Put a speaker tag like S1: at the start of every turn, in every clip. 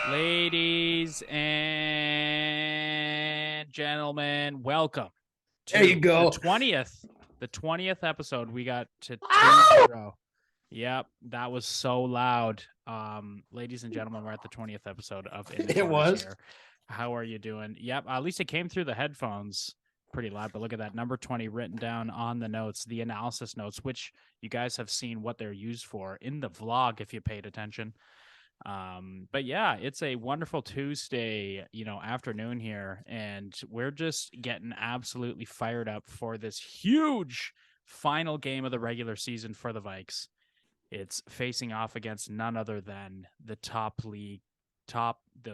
S1: Ladies and gentlemen, welcome
S2: There you
S1: to the
S2: go.
S1: 20th. The 20th episode. We got to
S2: Ow!
S1: 2-0. Yep, that was so loud. Ladies and gentlemen, we're at the 20th episode of In the
S2: It
S1: Corners
S2: was.
S1: here. How are you doing? Yep, at least it came through the headphones pretty loud, but look at that number 20 written down on the notes, the analysis notes, which you guys have seen what they're used for in the vlog if you paid attention. But yeah, it's a wonderful Tuesday, afternoon here, and we're just getting absolutely fired up for this huge final game of the regular season for the Vikes. It's facing off against none other than the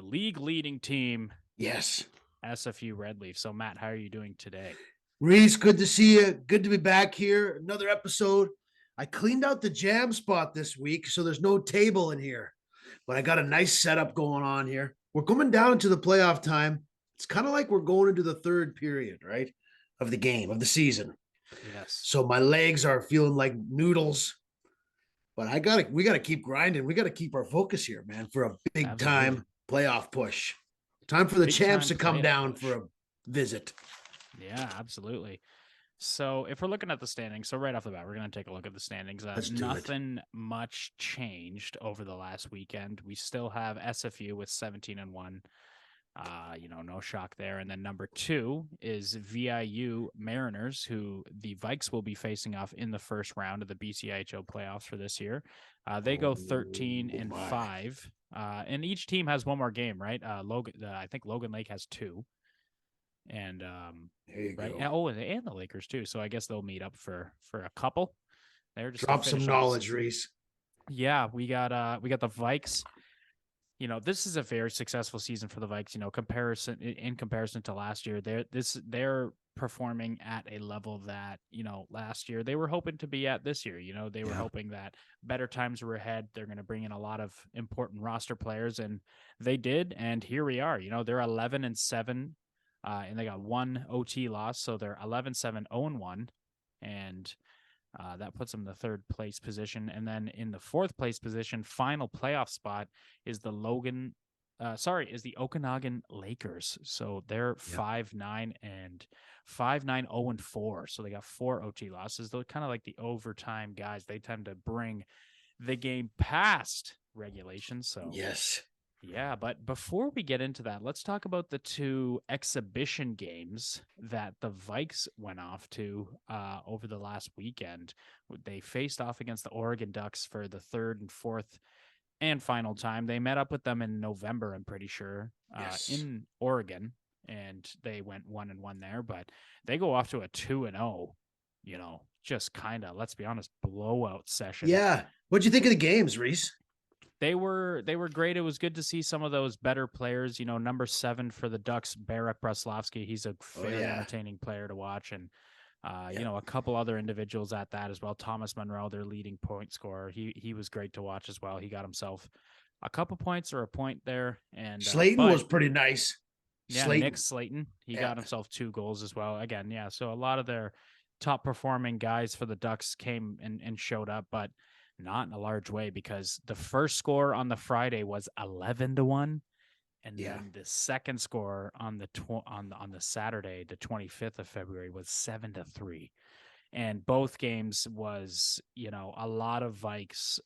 S1: league leading team,
S2: Yes.
S1: SFU Red Leaf. So Matt, how are you doing today?
S2: Reese, good to see you. Good to be back here. Another episode. I cleaned out the jam spot this week, so there's no table in here. But I got a nice setup going on here. We're coming down to the playoff time. It's kind of like we're going into the third period, right? Of the game, of the season.
S1: Yes.
S2: So my legs are feeling like noodles. But we gotta keep grinding. We gotta keep our focus here, man, for a big
S1: Absolutely.
S2: time playoff push. Time for the
S1: Big
S2: champs
S1: time
S2: to come
S1: playoff
S2: down
S1: push.
S2: for a visit.
S1: Yeah, absolutely. So if we're looking at the standings, so right off the bat, we're going to take a look at the standings.
S2: Let's do it.
S1: Nothing much changed over the last weekend. We still have SFU with 17-1. No shock there. And then number 2 is VIU Mariners, who the Vikes will be facing off in the first round of the Bcihl playoffs for this year. They go 13-5. And each team has one more game, right? I think Logan Lake has 2. And
S2: There you
S1: right,
S2: go.
S1: and the Lakers too. So I guess they'll meet up for a couple. They're just
S2: Drop some knowledge, Reese.
S1: Yeah, we got the Vikes. This is a very successful season for the Vikes. In comparison to last year, they're performing at a level that last year they were hoping to be at this year. They were hoping that better times were ahead. They're going to bring in a lot of important roster players, and they did. And here we are. They're 11-7. And they got one OT loss, so they're 11-7, 0-1, and that puts them in the third place position. And then in the fourth place position, final playoff spot is the Okanagan Lakers. So they're 5-9 and 5-9, 0-4. So they got 4 OT losses. They're kind of like the overtime guys. They tend to bring the game past regulation. So
S2: yes.
S1: Yeah, but before we get into that, let's talk about the 2 exhibition games that the Vikes went off to over the last weekend. They faced off against the Oregon Ducks for the third and fourth and final time. They met up with them in November, I'm pretty sure, in Oregon, and they went 1-1 there. But they go off to a 2-0, just kind of, let's be honest, blowout session.
S2: Yeah. What'd you think of the games, Reese?
S1: They were great. It was good to see some of those better players. Number 7 for the Ducks, Barek Bruslovsky. He's a very entertaining player to watch, and a couple other individuals at that as well. Thomas Monroe, their leading point scorer, he was great to watch as well. He got himself a couple points or a point there, and
S2: Slayton was pretty nice.
S1: Yeah, Nick Slayton, he got himself 2 goals as well. Again, yeah. So a lot of their top performing guys for the Ducks came and showed up, but not in a large way, because the first score on the Friday was 11-1, and then the second score on the on the Saturday, the 25th of February, was 7-3. And both games was, a lot of Vikes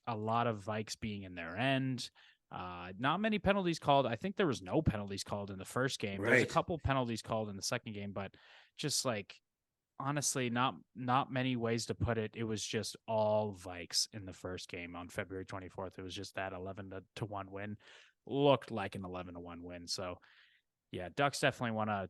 S1: being in their end. Not many penalties called. I think there was no penalties called in the first game. There's a couple penalties called in the second game, but just like, honestly, not many ways to put it. It was just all Vikes in the first game on February 24th. It was just that 11-1 win. Looked like an 11-1 win. So yeah, Ducks definitely want to,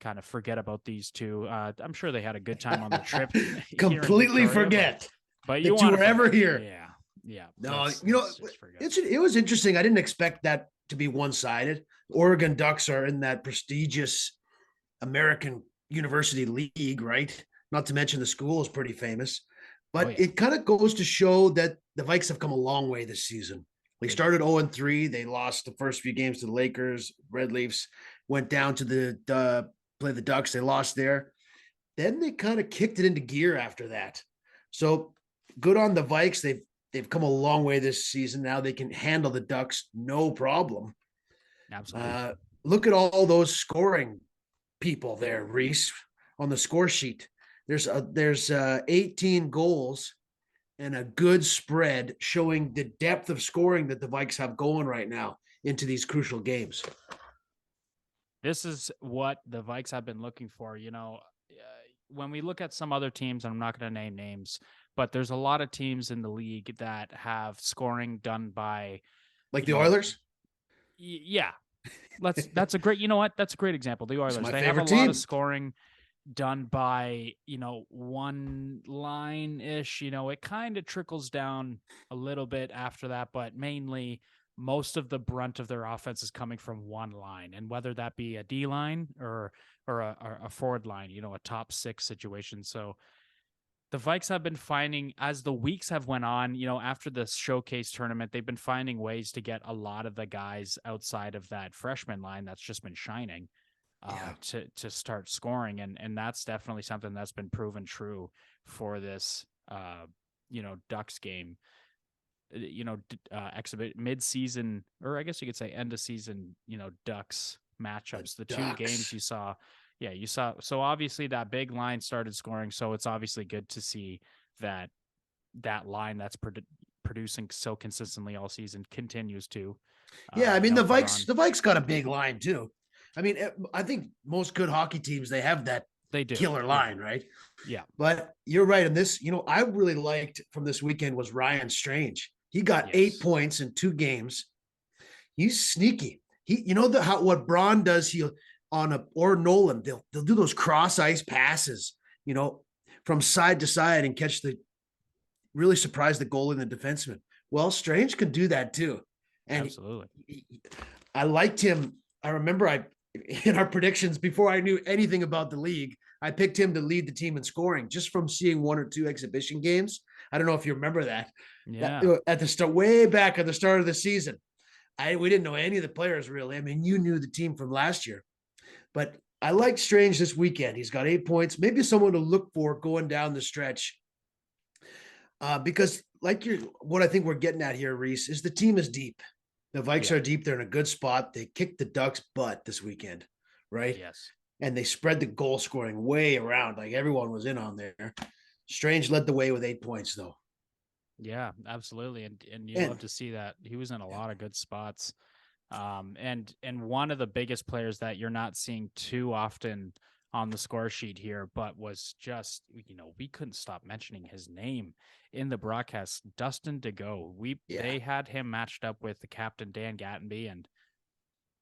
S1: kind of forget about these two. I'm sure they had a good time on the trip.
S2: Completely forget.
S1: But
S2: you were ever here.
S1: Yeah.
S2: No, it was interesting. I didn't expect that to be one-sided. Oregon Ducks are in that prestigious American University League, right? Not to mention the school is pretty famous. But it kind of goes to show that the Vikes have come a long way this season. They started 0-3. They lost the first few games to the Lakers. Red Leafs went down to play the Ducks. They lost there. Then they kind of kicked it into gear after that. So good on the Vikes. They've come a long way this season. Now they can handle the Ducks no problem.
S1: Absolutely.
S2: Look at all those scoring people there, Reese, on the score sheet. There's 18 goals and a good spread showing the depth of scoring that the Vikes have going right now into these crucial games.
S1: This is what the Vikes have been looking for. When we look at some other teams, I'm not going to name names, but there's a lot of teams in the league that have scoring done by,
S2: like the Oilers.
S1: Yeah, that's a great. You know what? That's a great example. The Oilers. They have a lot of scoring done by one line ish. It kind of trickles down a little bit after that, but mainly most of the brunt of their offense is coming from one line, and whether that be a D line or a forward line, a top six situation. So the Vikes have been finding, as the weeks have went on, after the showcase tournament, they've been finding ways to get a lot of the guys outside of that freshman line that's just been shining to start scoring. And that's definitely something that's been proven true for this, Ducks game. Exhibit mid-season, or I guess you could say end of season, Ducks matchups. The two games you saw. So obviously that big line started scoring. So it's obviously good to see that line that's producing so consistently all season continues to.
S2: Yeah, I mean the Vikes got a big line too. I mean, I think most good hockey teams, they have that killer line, right?
S1: Yeah.
S2: But you're right. And this, I really liked from this weekend was Ryan Strange. He got 8 points in 2 games. He's sneaky. What Braun does, or Nolan, they'll do those cross ice passes, from side to side and really surprise the goalie and the defenseman. Well, Strange can do that too. And
S1: absolutely.
S2: I liked him. I remember in our predictions before I knew anything about the league, I picked him to lead the team in scoring just from seeing 1 or 2 exhibition games. I don't know if you remember that.
S1: Yeah.
S2: At the start, way back at the start of the season, we didn't know any of the players really. I mean, you knew the team from last year, but I like Strange this weekend. He's got 8 points, maybe someone to look for going down the stretch. Because what I think we're getting at here, Reese, is the team is deep. The Vikes are deep. They're in a good spot. They kicked the Ducks' butt this weekend, right?
S1: Yes.
S2: And they spread the goal scoring way around. Like everyone was in on there. Strange led the way with 8 points, though.
S1: Yeah, absolutely. And you love to see that. He was in a lot of good spots. And one of the biggest players that you're not seeing too often on the score sheet here, but was just, we couldn't stop mentioning his name in the broadcast, Dustin DeGo. They had him matched up with the captain, Dan Gattenby, and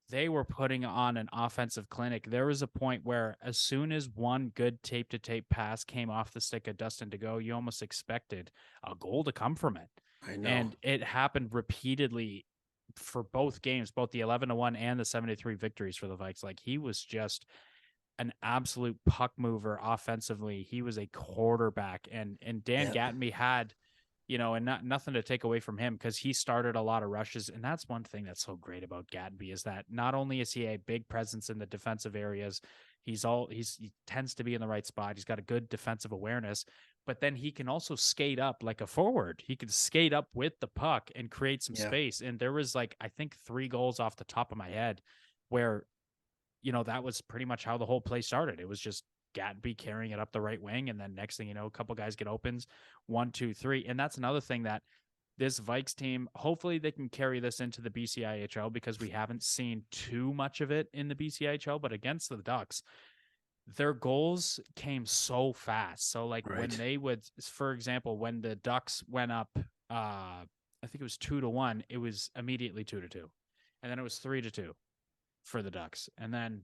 S1: they were putting on an offensive clinic. There was a point where as soon as one good tape-to-tape pass came off the stick of Dustin DeGo, you almost expected a goal to come from it.
S2: I know.
S1: And it happened repeatedly for both games, both the 11-1 and the 7-3 victories for the Vikes. Like, he was just an absolute puck mover offensively. He was a quarterback, and Dan Gattenby had, and nothing to take away from him because he started a lot of rushes. And that's one thing that's so great about Gattenby is that not only is he a big presence in the defensive areas, he tends to be in the right spot. He's got a good defensive awareness, but then he can also skate up like a forward. He could skate up with the puck and create some space. And there was I think 3 goals off the top of my head where, that was pretty much how the whole play started. It was just Gattenby carrying it up the right wing. And then next thing you know, a couple guys get opens, 1, 2, 3. And that's another thing that this Vikes team, hopefully they can carry this into the BCIHL because we haven't seen too much of it in the BCIHL, but against the Ducks, their goals came so fast. So when they would, for example, when the Ducks went up, I think it was 2-1, it was immediately 2-2. And then it was 3-2 for the Ducks. And then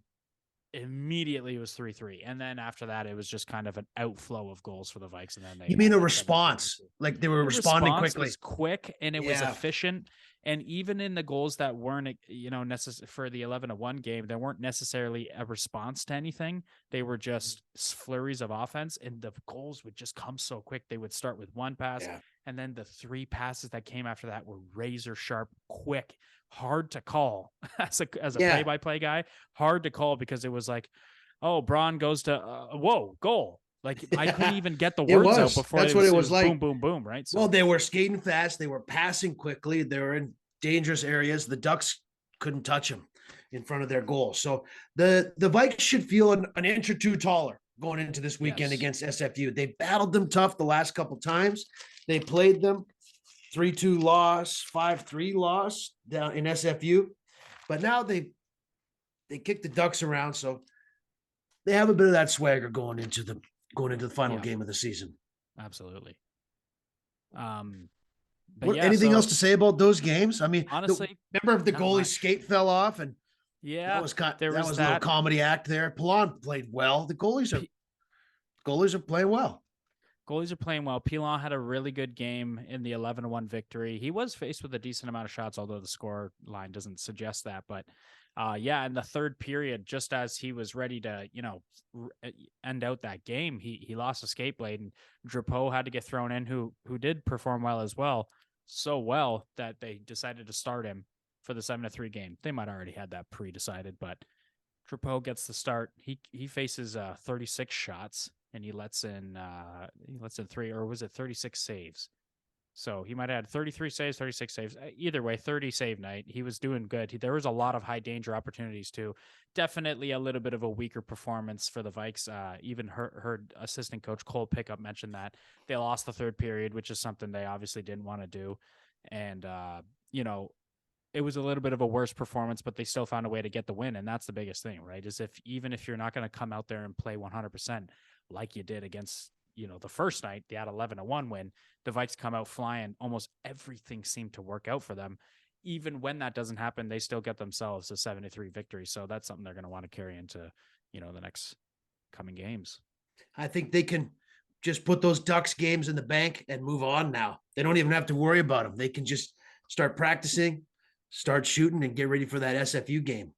S1: immediately it was 3-3. And then after that, it was just kind of an outflow of goals for the Vikes. And then
S2: you mean a response? Like they were responding quickly.
S1: It was quick and it was efficient. And even in the goals that weren't, necessary for the 11-1 game, they weren't necessarily a response to anything. They were just flurries of offense, and the goals would just come so quick. They would start with 1 pass, and then the 3 passes that came after that were razor sharp, quick, hard to call as a play-by-play guy. Hard to call because it was like, oh, Braun goes to whoa, goal. Like I couldn't even get the words out before.
S2: That's what it was like.
S1: Boom, boom, boom. Right.
S2: So, well, they were skating fast. They were passing quickly. They were in dangerous areas. The Ducks couldn't touch him in front of their goal. So the Vikes should feel an inch or two taller going into this weekend against SFU. They battled them tough the last couple times. They played them 3-2 loss, 5-3 loss down in SFU. But now they kick the Ducks around, so they have a bit of that swagger going into the final game of the season.
S1: Absolutely.
S2: Anything else to say about those games? I mean,
S1: honestly,
S2: remember if the goalie's skate fell off, and that was a little comedy act there. Pilon played well. The goalies are playing well.
S1: Goalies are playing well. Pilon had a really good game in the 11-1 victory. He was faced with a decent amount of shots, although the score line doesn't suggest that. But in the third period, just as he was ready to, end out that game, he lost a skate blade, and Drapeau had to get thrown in, who did perform well as well. So well that they decided to start him for the 7-3 game. They might already had that pre-decided, but Drapeau gets the start. He faces 36 shots, and he lets in 36 saves. So he might have had 33 saves, 36 saves. Either way, 30 save night. He was doing good. There was a lot of high danger opportunities too. Definitely a little bit of a weaker performance for the Vikes. Even heard assistant coach Cole Pickup mention that they lost the third period, which is something they obviously didn't want to do. And, it was a little bit of a worse performance, but they still found a way to get the win. And that's the biggest thing, right? Is even if you're not going to come out there and play 100% like you did against, the first night, they had 11-1 win, the Vikes come out flying. Almost everything seemed to work out for them. Even when that doesn't happen, they still get themselves a 7-3 victory. So that's something they're going to want to carry into, the next coming games.
S2: I think they can just put those Ducks games in the bank and move on now. They don't even have to worry about them. They can just start practicing, start shooting, and get ready for that SFU game.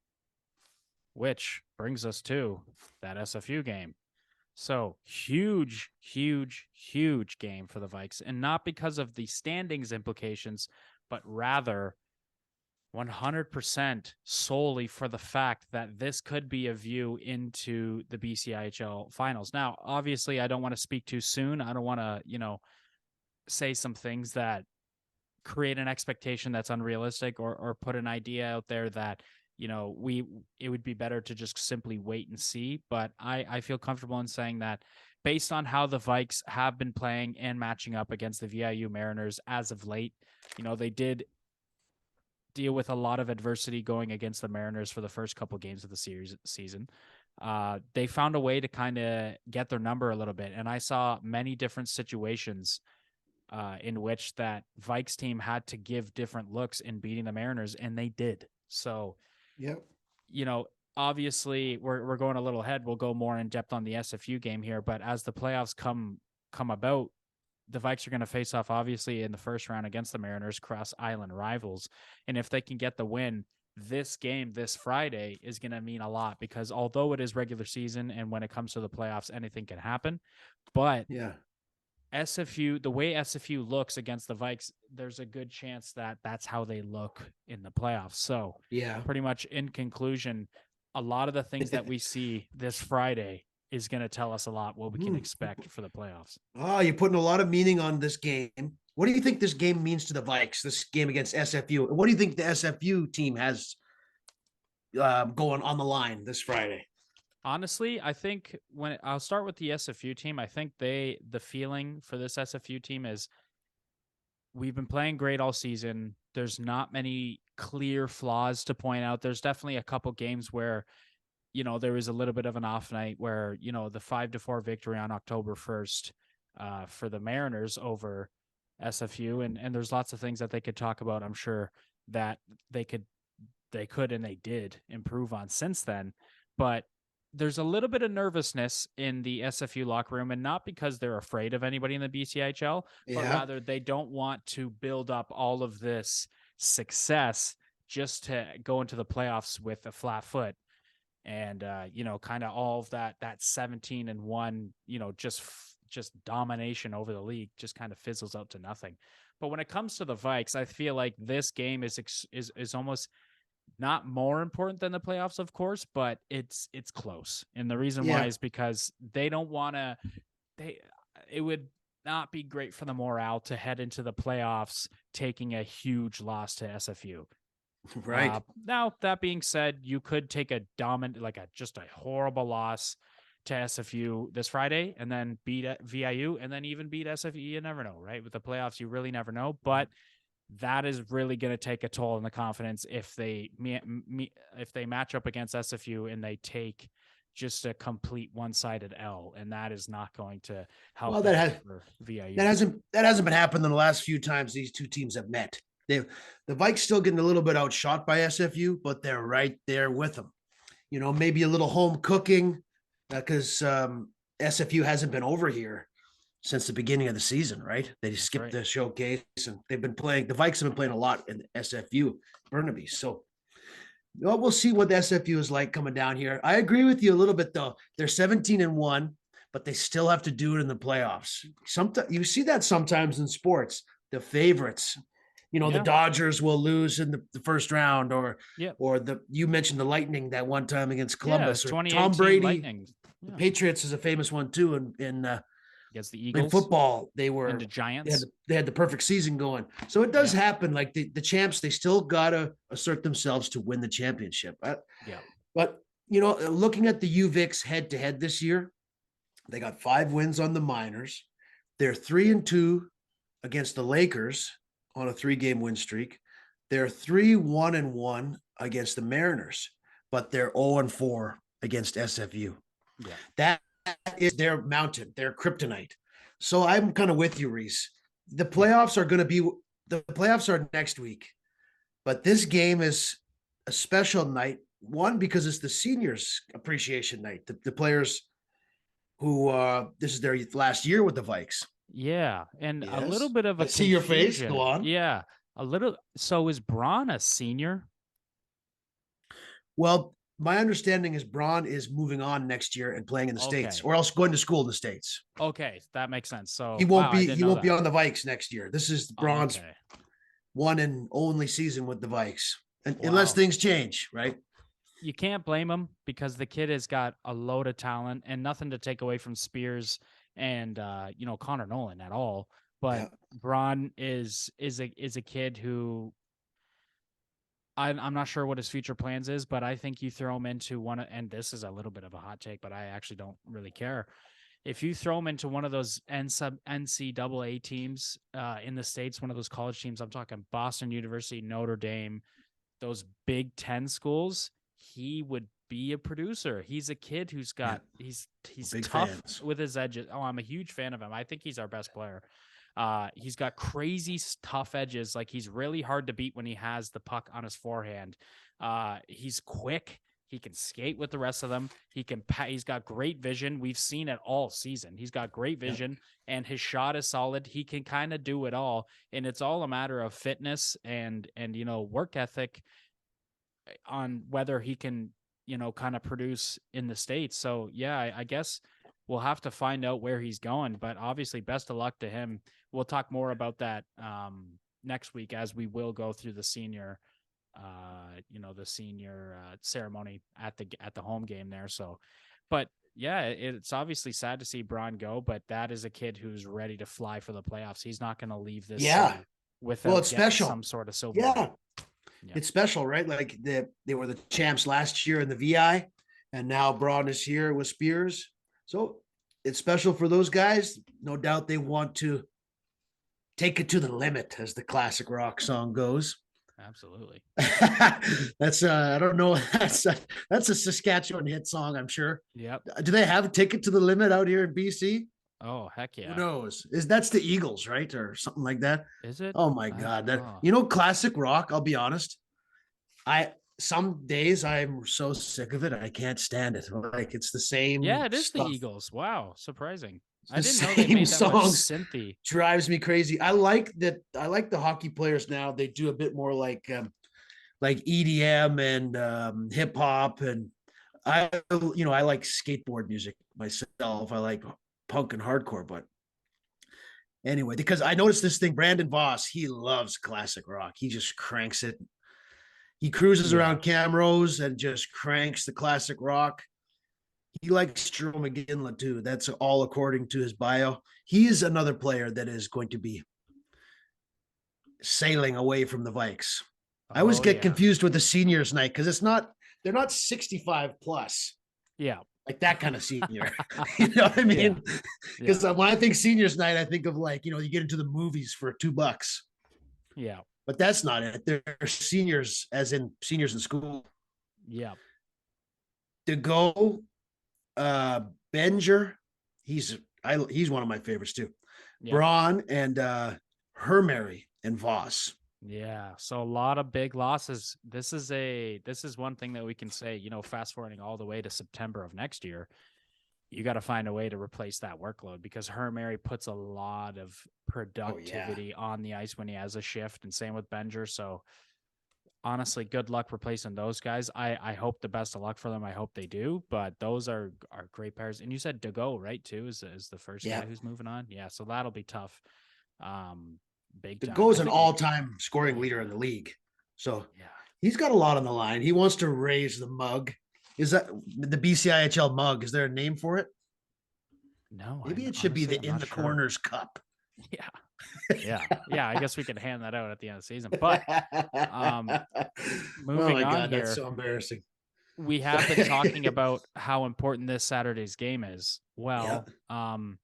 S1: Which brings us to that SFU game. So huge, huge, huge game for the Vikes. And not because of the standings implications, but rather 100% solely for the fact that this could be a view into the BCIHL finals. Now, obviously, I don't want to speak too soon. I don't want to, say some things that create an expectation that's unrealistic, or put an idea out there that, it would be better to just simply wait and see. But I feel comfortable in saying that based on how the Vikes have been playing and matching up against the VIU Mariners as of late, they did deal with a lot of adversity going against the Mariners for the first couple games of the season. They found a way to kind of get their number a little bit. And I saw many different situations in which that Vikes team had to give different looks in beating the Mariners, and they did. So, obviously we're going a little ahead. We'll go more in depth on the SFU game here, but as the playoffs come about, the Vikes are going to face off obviously in the first round against the Mariners, Cross Island rivals. And if they can get the win, this game this Friday is going to mean a lot, because although it is regular season and when it comes to the playoffs, anything can happen. But SFU, the way SFU looks against the Vikes, there's a good chance that that's how they look in the playoffs. So pretty much in conclusion, a lot of the things that we see this Friday is going to tell us a lot what we can expect for the playoffs.
S2: Oh, you're putting a lot of meaning on this game. What do you think this game means to the Vikes, this game against SFU? What do you think the SFU team has going on the line this Friday?
S1: Honestly, I think I'll start with the SFU team. I think the feeling for this SFU team is we've been playing great all season. There's not many clear flaws to point out. There's definitely a couple games where, there was a little bit of an off night where, the 5-4 victory on October 1st for the Mariners over SFU. And there's lots of things that they could talk about. I'm sure that they could and they did improve on since then. But there's a little bit of nervousness in the SFU locker room, and not because they're afraid of anybody in the BCIHL, but rather they don't want to build up all of this success just to go into the playoffs with a flat foot. And, kind of all of that 17-1, just domination over the league just kind of fizzles out to nothing. But when it comes to the Vikes, I feel like this game is almost not more important than the playoffs, of course, but it's close. And the reason why is because they don't want to, it would not be great for the morale to head into the playoffs taking a huge loss to SFU.
S2: Right.
S1: Now that being said, you could take a dominant, like just a horrible loss to SFU this Friday, and then beat VIU, and then even beat SFU. You never know, right? With the playoffs, you really never know. But that is really going to take a toll on the confidence if they if they match up against SFU and they take just a complete one-sided L, and that is not going to help
S2: Well,
S1: them for VIU.
S2: that hasn't been happening in the last few times these two teams have met. The Vikes still getting a little bit outshot by SFU, but they're right there with them. Maybe a little home cooking because SFU hasn't been over here since the beginning of the season, right? They just skipped the showcase, and they've been playing. The Vikes have been playing a lot in SFU Burnaby. So we'll see what the SFU is like coming down here. I agree with you a little bit though. They're 17-1, but they still have to do it in the playoffs. Sometimes you see that sometimes in sports. The favorites, the Dodgers will lose in the first round, or you mentioned the Lightning that one time against Columbus, or Tom Brady.
S1: Lightning.
S2: The Patriots is a famous one too in
S1: against the Eagles.
S2: In football, they were
S1: and the Giants.
S2: They had the perfect season going. So it does happen. Like the champs, they still gotta assert themselves to win the championship. But looking at the UVics head to head this year, they got 5 wins on the minors. They're 3-2 against the Lakers on a 3-game win streak. They're 3-1-1 against the Mariners, but they're 0-4 against SFU.
S1: Yeah.
S2: That is their mountain, their kryptonite. So I'm kind of with you, Reese. The playoffs are next week, but this game is a special night. One, because it's the seniors appreciation night. The players who this is their last year with the Vikes.
S1: Yeah, and a little bit of a
S2: see your face. Go on.
S1: Yeah, a little. So is Braun a senior?
S2: Well, my understanding is Braun is moving on next year and playing in the States, or else going to school in the States.
S1: Okay, that makes sense. So
S2: he won't be on the Vikes next year. This is Braun's one and only season with the Vikes, unless things change, right?
S1: You can't blame him because the kid has got a load of talent, and nothing to take away from Spears and Connor Nolan at all. But Braun is a kid who I'm not sure what his future plans is, but I think you throw him into one, and this is a little bit of a hot take, but I actually don't really care. If you throw him into one of those NCAA teams in the States, one of those college teams, I'm talking Boston University, Notre Dame, those Big Ten schools, he would be a producer. He's a kid who's got he's tough fans with his edges. Oh, I'm a huge fan of him. I think he's our best player. He's got crazy tough edges. Like, he's really hard to beat when he has the puck on his forehand. He's quick. He can skate with the rest of them. He's got great vision. We've seen it all season. He's got great vision, and his shot is solid. He can kind of do it all, and it's all a matter of fitness and work ethic on whether he can kind of produce in the States. So yeah, I guess we'll have to find out where he's going, but obviously best of luck to him. We'll talk more about that next week as we will go through the senior ceremony at the home game there. So, but yeah, it's obviously sad to see Braun go, but that is a kid who's ready to fly for the playoffs. He's not going to leave this without
S2: it's special.
S1: Some sort of silver.
S2: Yeah. It's special, right? Like they were the champs last year in the VI, and now Braun is here with Spears. So it's special for those guys. No doubt they want to take it to the limit, as the classic rock song goes.
S1: Absolutely.
S2: That's I don't know. That's a Saskatchewan hit song, I'm sure.
S1: Yep.
S2: Do they have Take It to the Limit out here in BC?
S1: Oh, heck yeah.
S2: Who knows? That's the Eagles, right? Or something like that.
S1: Is it?
S2: Oh my God. Classic rock, I'll be honest. Some days I'm so sick of it, I can't stand it. Like, it's the same.
S1: Yeah, it is
S2: stuff.
S1: the Eagles. Wow, surprising.
S2: I didn't know they made that much synthy. Drives me crazy. I like that. I like the hockey players now. They do a bit more like EDM and hip hop, and I like skateboard music myself. I like punk and hardcore, but anyway, because I noticed this thing, Brandon Voss, he loves classic rock. He just cranks it. He cruises around Camrose and just cranks the classic rock. He likes Jerome McGinley too. That's all according to his bio. He is another player that is going to be sailing away from the Vikes. I always
S1: Oh
S2: get
S1: yeah.
S2: confused with the seniors night because they're not 65 plus,
S1: Yeah.
S2: like that kind of senior. You know what I
S1: Yeah.
S2: mean?
S1: Yeah.
S2: Because when I think seniors night, I think of like, you get into the movies for $2,
S1: Yeah.
S2: but that's not it. They're seniors, as in seniors in school.
S1: Yeah.
S2: To go, Benger, he's one of my favorites too.
S1: Yeah.
S2: Braun and Hermary and Voss.
S1: Yeah. So a lot of big losses. This is one thing that we can say, fast forwarding all the way to September of next year, you got to find a way to replace that workload because Mary puts a lot of
S2: Oh yeah.
S1: productivity on the ice when he has a shift, and same with Benger. So honestly, good luck replacing those guys. I hope the best of luck for them. I hope they do, but those are great pairs. And you said Dago, right? Too is the first
S2: Yeah.
S1: guy who's moving on. Yeah, so that'll be tough. Um, Big
S2: The
S1: time.
S2: goes
S1: I
S2: an
S1: think.
S2: all-time scoring
S1: Yeah,
S2: leader in the league. So
S1: yeah.
S2: he's got a lot on the line. He wants to raise the mug. Is that the BCIHL mug? Is there a name for it?
S1: No,
S2: Maybe
S1: I'm
S2: it should be
S1: honestly
S2: the
S1: I'm
S2: In
S1: not
S2: the
S1: sure.
S2: Corners Cup.
S1: Yeah, yeah, yeah. I guess we could hand that out at the end of the season. But um,
S2: Oh
S1: moving
S2: my
S1: on
S2: God, that's
S1: here,
S2: so embarrassing.
S1: we have been talking about how important this Saturday's game is.
S2: Yeah.
S1: Well,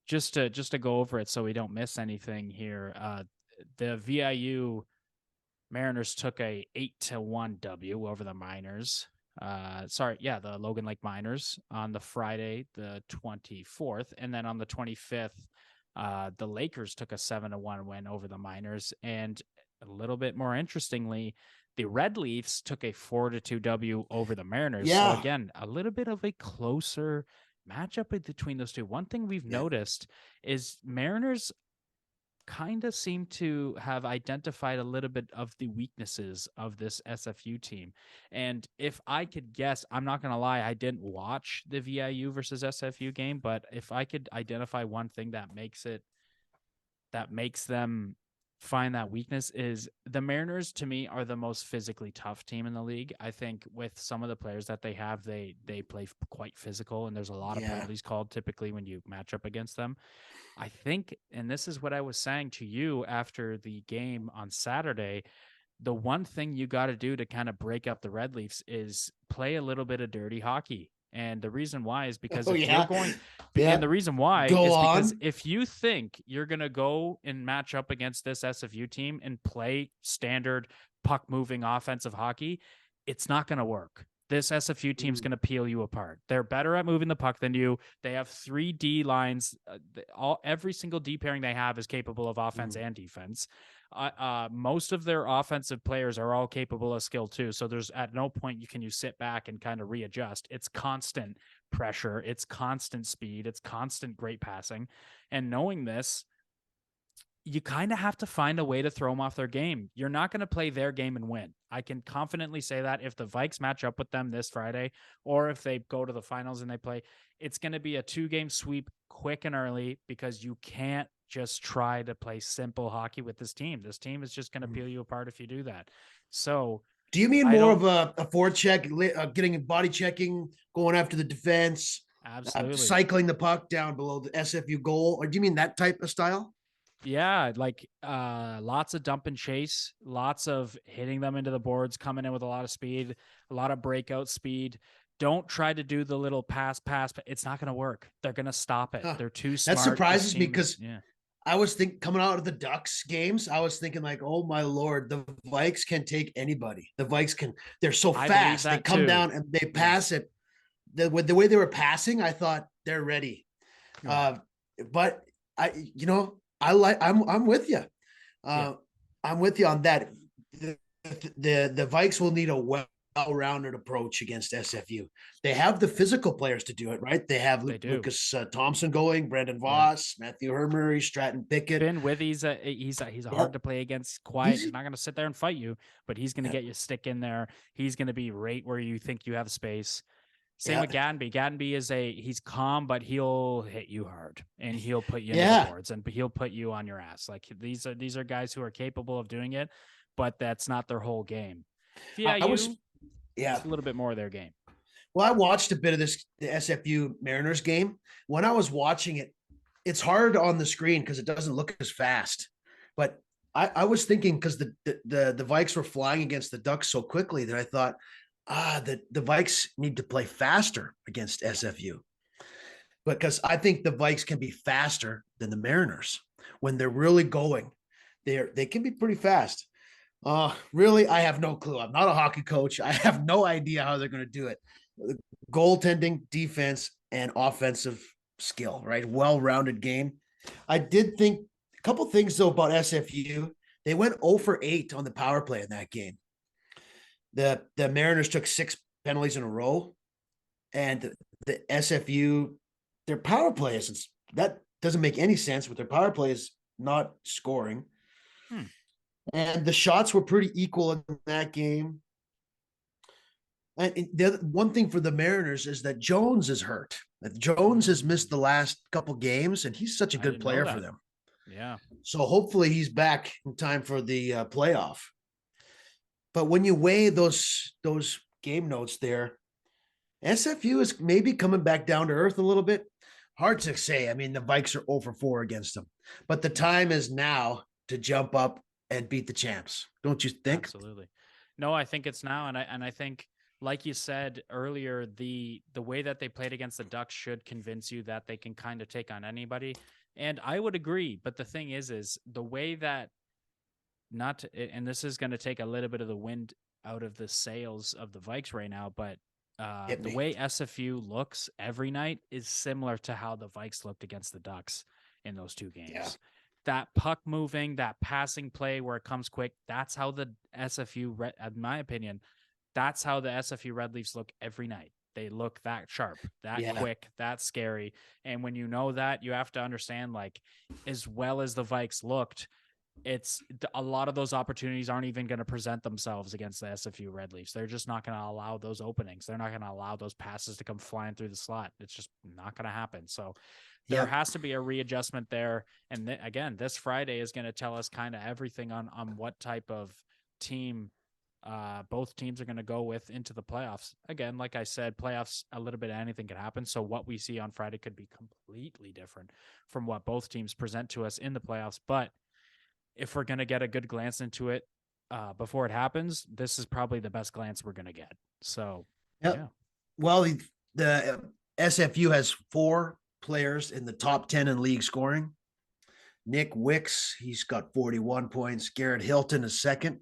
S1: just to go over it so we don't miss anything here. The VIU Mariners took a 8-1 W over the Miners. The Logan Lake Miners on the Friday, the 24th, and then on the 25th, the Lakers took a 7-1 win over the Miners, and a little bit more interestingly, the Red Leafs took a 4-2 W over the Mariners. So
S2: Yeah.
S1: again, a little bit of a closer matchup between those two. One thing we've
S2: Yeah.
S1: noticed is Mariners kind of seem to have identified a little bit of the weaknesses of this SFU team. And if I could guess, I'm not going to lie, I didn't watch the VIU versus SFU game, but if I could identify one thing that makes them find that weakness is the Mariners to me are the most physically tough team in the league. I think with some of the players that they have, they play quite physical, and there's a lot of
S2: Yeah.
S1: penalties called typically when you match up against them. I think, and this is what I was saying to you after the game on Saturday, the one thing you got to do to kind of break up the Red Leafs is play a little bit of dirty hockey. And the reason why is because
S2: Oh
S1: if you're
S2: yeah.
S1: going, and
S2: Yeah.
S1: the reason why
S2: Go
S1: is because
S2: on.
S1: if you think you're going to go and match up against this SFU team and play standard puck moving offensive hockey, it's not going to work. This SFU team's going to peel you apart. They're better at moving the puck than you. They have 3 D lines. Every single D pairing they have is capable of offense and defense. Most of their offensive players are all capable of skill too. So there's at no point you sit back and kind of readjust. It's constant pressure. It's constant speed. It's constant great passing. And knowing this, you kind of have to find a way to throw them off their game. You're not going to play their game and win. I can confidently say that if the Vikes match up with them this Friday, or if they go to the finals and they play, it's going to be a 2-game sweep quick and early because you can't just try to play simple hockey with this team. This team is just going to peel you apart if you do that. So
S2: Do you mean
S1: I
S2: more
S1: don't
S2: of a forecheck, getting body checking, going after the defense,
S1: absolutely.
S2: cycling the puck down below the SFU goal, or do you mean that type of style?
S1: Yeah, like lots of dump and chase, lots of hitting them into the boards, coming in with a lot of speed, a lot of breakout speed. Don't try to do the little pass. It's not going to work. They're going to stop it.
S2: Huh.
S1: They're too
S2: That
S1: smart. This
S2: surprises me
S1: team is,
S2: because
S1: yeah.
S2: I was coming out of the Ducks games, I was thinking like, oh my Lord, the Vikes can take anybody. The Vikes they're so
S1: I believe
S2: fast. They
S1: that
S2: come
S1: too.
S2: down and they
S1: Yeah.
S2: pass it. With the way they were passing, I thought they're ready.
S1: Yeah.
S2: But I'm with you.
S1: Yeah.
S2: I'm with you on that. The Vikes will need a well-rounded approach against SFU. They have the physical players to do it, right? They have Lucas Thompson going, Brandon Voss, Matthew Hermary, Stratton Pickett.
S1: Ben Withy's he's hard to play against. Quiet. He's not going to sit there and fight you, but he's going to get you stick in there. He's going to be right where you think you have space. Same with Gatenby. Gatenby he's calm, but he'll hit you hard and he'll put you into the boards and he'll put you on your ass. Like these are guys who are capable of doing it, but that's not their whole game. It's a little bit more of their game.
S2: Well, I watched a bit of the SFU Mariners game. When I was watching it, it's hard on the screen because it doesn't look as fast. But I was thinking because the Vikes were flying against the Ducks so quickly that I thought, the Vikes need to play faster against
S1: Yeah.
S2: SFU, because I think the Vikes can be faster than the Mariners when they're really going. They can be pretty fast. Really, I have no clue. I'm not a hockey coach. I have no idea how they're going to do it. Goaltending, defense, and offensive skill, right? Well-rounded game. I did think a couple things though about SFU. They went 0 for 8 on the power play in that game. The Mariners took 6 penalties in a row, and the SFU, their power play isn't, that doesn't make any sense. With their power play is not scoring,
S1: Hmm.
S2: and the shots were pretty equal in that game. And the other, one thing for the Mariners is that Jones is hurt. That Jones has missed the last couple games, and he's such a
S1: I
S2: good
S1: didn't know
S2: player for
S1: that.
S2: them.
S1: Yeah.
S2: So hopefully he's back in time for the playoff. But when you weigh those game notes there, SFU is maybe coming back down to earth a little bit. Hard to say. I mean, the Vikes are 0 for 4 against them, but the
S1: Yeah.
S2: time is now to jump up and beat the champs. Don't you think?
S1: Absolutely. No, I think it's now, and I think, like you said earlier, the way that they played against the Ducks should convince you that they can kind of take on anybody. And I would agree, but the thing is the way that, not to, and this is going to take a little bit of the wind out of the sails of the Vikes right now, but
S2: Hit
S1: the
S2: me.
S1: way SFU looks every night is similar to how the Vikes looked against the Ducks in those two games.
S2: Yeah.
S1: That puck moving, that passing play where it comes quick, that's how the SFU, in my opinion, that's how the SFU Red Leafs look every night. They look that sharp, that
S2: Yeah.
S1: quick, that scary. And when you know that, you have to understand, like, as well as the Vikes looked, it's a lot of those opportunities aren't even going to present themselves against the SFU Red Leafs. They're just not going to allow those openings. They're not going to allow those passes to come flying through the slot. It's just not going to happen. So there has to be a readjustment there. And again, this Friday is going to tell us kind of everything on what type of team both teams are going to go with into the playoffs. Again, like I said, playoffs, a little bit of anything could happen. So what we see on Friday could be completely different from what both teams present to us in the playoffs. But if we're going to get a good glance into it before it happens, this is probably the best glance we're going to get. So,
S2: Yep.
S1: yeah.
S2: Well, the SFU has 4 players in the top 10 in league scoring. Nick Wicks, he's got 41 points. Garrett Hilton is second.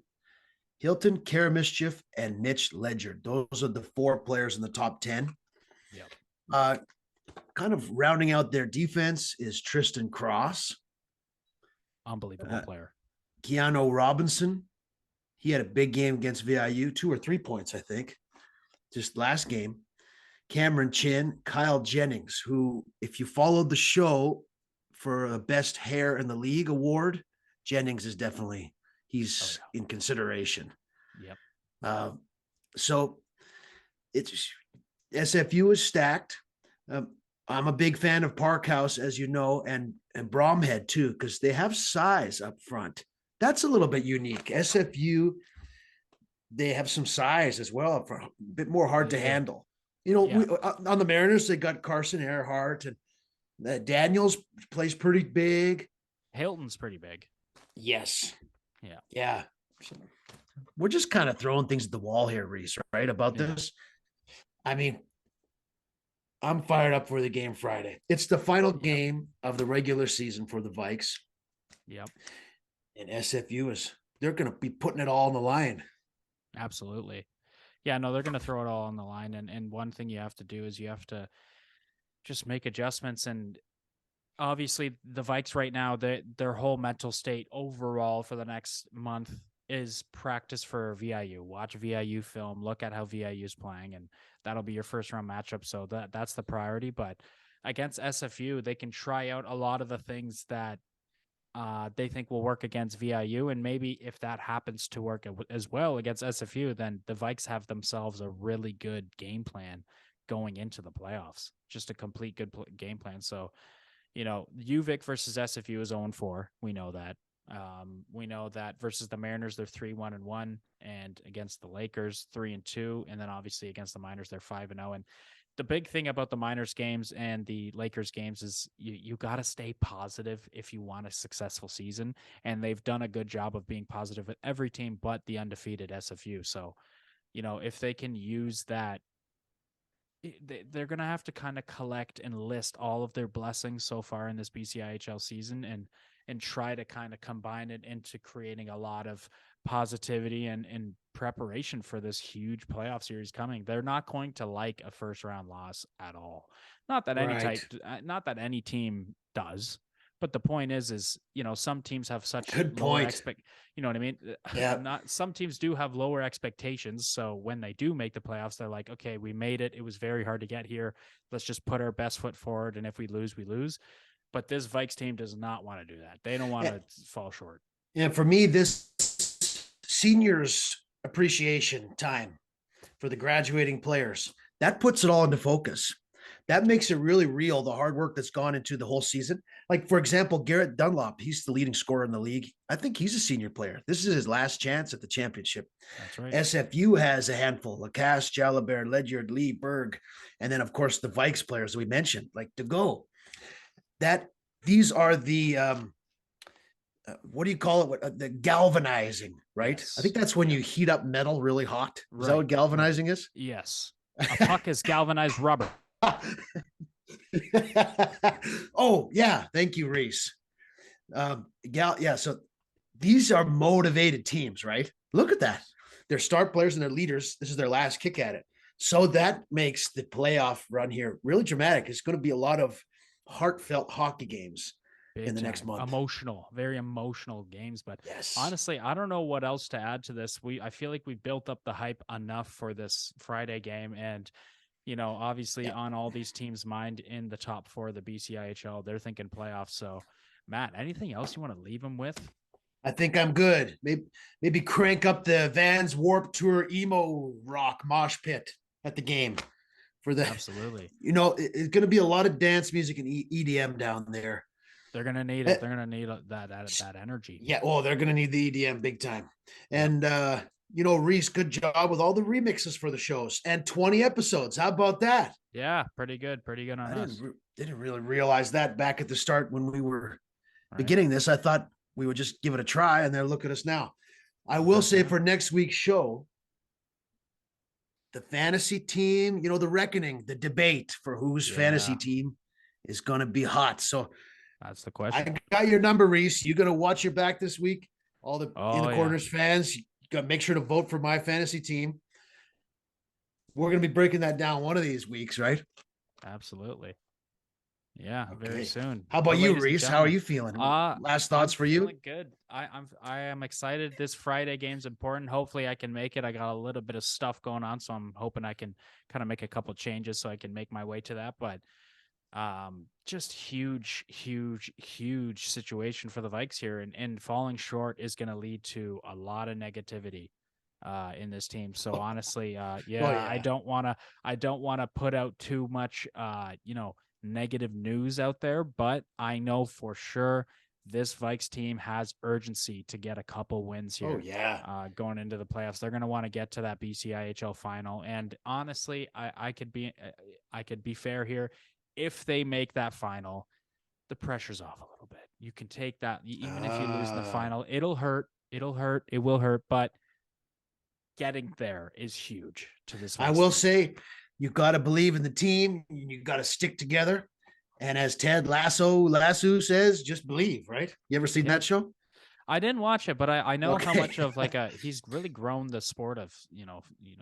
S2: Hilton, Karamishev, and Mitch Ledger. Those are the 4 players in the top 10.
S1: Yep.
S2: Kind of rounding out their defense is Tristan Cross.
S1: Unbelievable player.
S2: Keanu Robinson. He had a big game against VIU, 2 or 3 points, I think, just last game. Cameron Chin, Kyle Jennings, who, if you followed the show for a best hair in the league award, Jennings is definitely, he's in consideration.
S1: Yep.
S2: So it's, SFU is stacked. I'm a big fan of Parkhouse, as you know, and Bromhead too, because they have size up front. That's a little bit unique. SFU, they have some size as well, for a bit more hard to handle. You know, we, on the Mariners, they got Carson Earhart, and Daniels plays pretty big.
S1: Hilton's pretty big.
S2: Yes.
S1: Yeah.
S2: Yeah. So we're just kind of throwing things at the wall here, Reese, right? About this. I mean, I'm fired up for the game Friday. It's the final game of the regular season for the Vikes.
S1: Yep.
S2: And SFU is, they're going to be putting it all on the line.
S1: Absolutely. Yeah, no, they're going to throw it all on the line. And one thing you have to do is you have to just make adjustments. And obviously the Vikes right now, their whole mental state overall for the next month is practice for VIU. Watch VIU film, look at how VIU is playing, and that'll be your first round matchup. So that's the priority. But against SFU, they can try out a lot of the things that they think will work against VIU. And maybe if that happens to work as well against SFU, then the Vikes have themselves a really good game plan going into the playoffs. Just a complete good game plan. So, you know, UVic versus SFU is 0-4. We know that. We know that versus the Mariners, they're 3-1-1, and against the Lakers, 3-2, and then obviously against the Miners, they're 5-0. And the big thing about the Miners games and the Lakers games is you got to stay positive if you want a successful season. And they've done a good job of being positive with every team but the undefeated SFU. So, if they can use that, they're going to have to kind of collect and list all of their blessings so far in this BCIHL season and try to kind of combine it into creating a lot of positivity and preparation for this huge playoff series coming. They're not going to like a first round loss at all. Not that not that any team does. But the point is, some teams have such lower you know what I mean?
S2: Yeah.
S1: Some teams do have lower expectations. So when they do make the playoffs, they're like, okay, we made it. It was very hard to get here. Let's just put our best foot forward. And if we lose, we lose. But this Vikes team does not want to do that. They don't want to fall short.
S2: And for me, this seniors appreciation time for the graduating players, that puts it all into focus. That makes it really real, the hard work that's gone into the whole season. Like, for example, Garrett Dunlop, he's the leading scorer in the league. I think he's a senior player. This is his last chance at the championship.
S1: That's right.
S2: SFU has a handful: Lacasse, Jalabert, Ledyard, Lee, Berg, and then, of course, the Vikes players we mentioned, like to go. These are the what do you call it? The galvanizing, right? Yes. I think that's when you heat up metal really hot. Is that what galvanizing is?
S1: Yes. A puck is galvanized rubber.
S2: Oh, yeah. Thank you, Reese. So these are motivated teams, right? Look at that. Their star players and their leaders, this is their last kick at it. So that makes the playoff run here really dramatic. It's going to be a lot of heartfelt hockey games in the next month.
S1: Very emotional games. But honestly, I don't know what else to add to this. I feel like we built up the hype enough for this Friday game. And, obviously on all these teams' mind in the top four of the BCIHL, they're thinking playoffs. So, Matt, anything else you want to leave them with?
S2: I think I'm good. Maybe crank up the Vans Warped Tour emo rock mosh pit at the game for the.
S1: Absolutely.
S2: It's going to be a lot of dance music and EDM down there.
S1: They're going to need it. They're going to need that energy.
S2: Yeah. Oh, they're going to need the EDM big time. And, Reese, good job with all the remixes for the shows and 20 episodes. How about that?
S1: Yeah. Pretty good. Pretty good on us.
S2: Didn't really realize that back at the start when we were beginning this. I thought we would just give it a try, and then look at us now. I will say for next week's show, the fantasy team, the reckoning, the debate for whose fantasy team is going to be hot. So
S1: that's the question.
S2: I got your number, Reese. You going to watch your back this week? All the In the Corners fans, you got to make sure to vote for my fantasy team. We're going to be breaking that down one of these weeks, right?
S1: Absolutely. Yeah, very soon.
S2: How about you, Reese? How are you feeling? Last thoughts for you?
S1: Good. I am excited. This Friday game's important. Hopefully I can make it. I got a little bit of stuff going on, so I'm hoping I can kind of make a couple changes so I can make my way to that. But just huge situation for the Vikes here, and falling short is going to lead to a lot of negativity in this team. So honestly, I don't want to put out too much negative news out there, but I know for sure this Vikes team has urgency to get a couple wins here.
S2: Oh yeah.
S1: Going into the playoffs, they're going to want to get to that BCIHL final. And honestly, I could be fair here. If they make that final, the pressure's off a little bit. You can take that, even if you lose in the final. It'll hurt. It will hurt, but getting there is huge to this Vikes
S2: I will say, you've got to believe in the team. You've got to stick together. And as Ted Lasso says, just believe, right? You ever seen that show?
S1: I didn't watch it, but I know how much of he's really grown the sport of,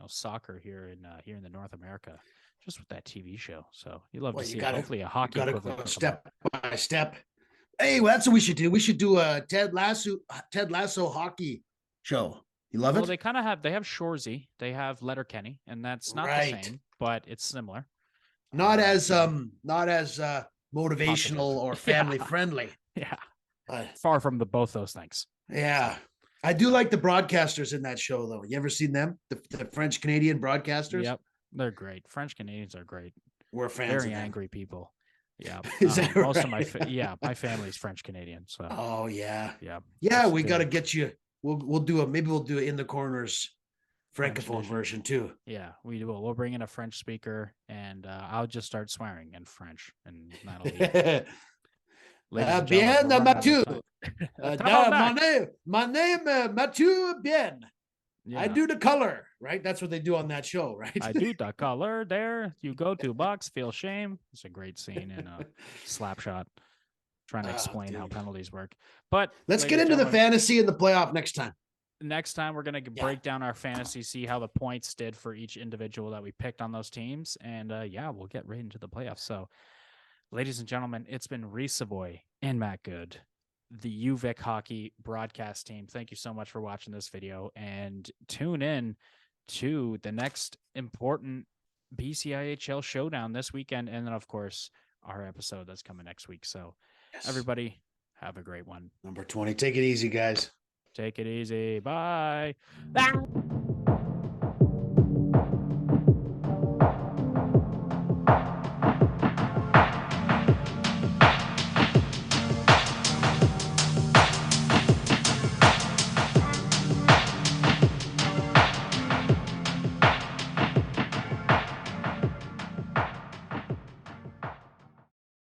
S1: soccer here in the North America, just with that TV show. So you love to see hopefully a hockey equivalent.
S2: Step by step. Hey, well, that's what we should do. We should do a Ted Lasso hockey show. You love it?
S1: Well, they kind of have Shoresy, they have Letterkenny, and that's not the same, but it's similar.
S2: Not as motivational or family friendly.
S1: Yeah. Far from both those things.
S2: Yeah. I do like the broadcasters in that show though. You ever seen them? The French Canadian broadcasters?
S1: Yep. They're great. French Canadians are great.
S2: We're fans
S1: very
S2: of them.
S1: Angry people. Yeah.
S2: Is that
S1: most
S2: right?
S1: of my family's French Canadian. So
S2: oh yeah.
S1: Yeah.
S2: Yeah, we got to get you. We'll do maybe we'll do it in the corners Francophone version too.
S1: Yeah, we will. We'll bring in a French speaker, and I'll just start swearing in French, and that'll be it. Ladies and gentlemen,
S2: Bien, Mathieu. My name, Mathieu Bien. Yeah. I do the color, right? That's what they do on that show, right?
S1: I do the color. There, you go to box, feel shame. It's a great scene in a slap shot, trying to explain how penalties work. But
S2: let's get into the fantasy and the playoff next time.
S1: Next time, we're going to break down our fantasy, see how the points did for each individual that we picked on those teams. And we'll get right into the playoffs. So, ladies and gentlemen, it's been Reese Savoy and Matt Good, the UVic hockey broadcast team. Thank you so much for watching this video, and tune in to the next important BCIHL showdown this weekend. And then, of course, our episode that's coming next week. So everybody have a great one.
S2: Number 20. Take it easy, guys.
S1: Take it easy. Bye. Ah!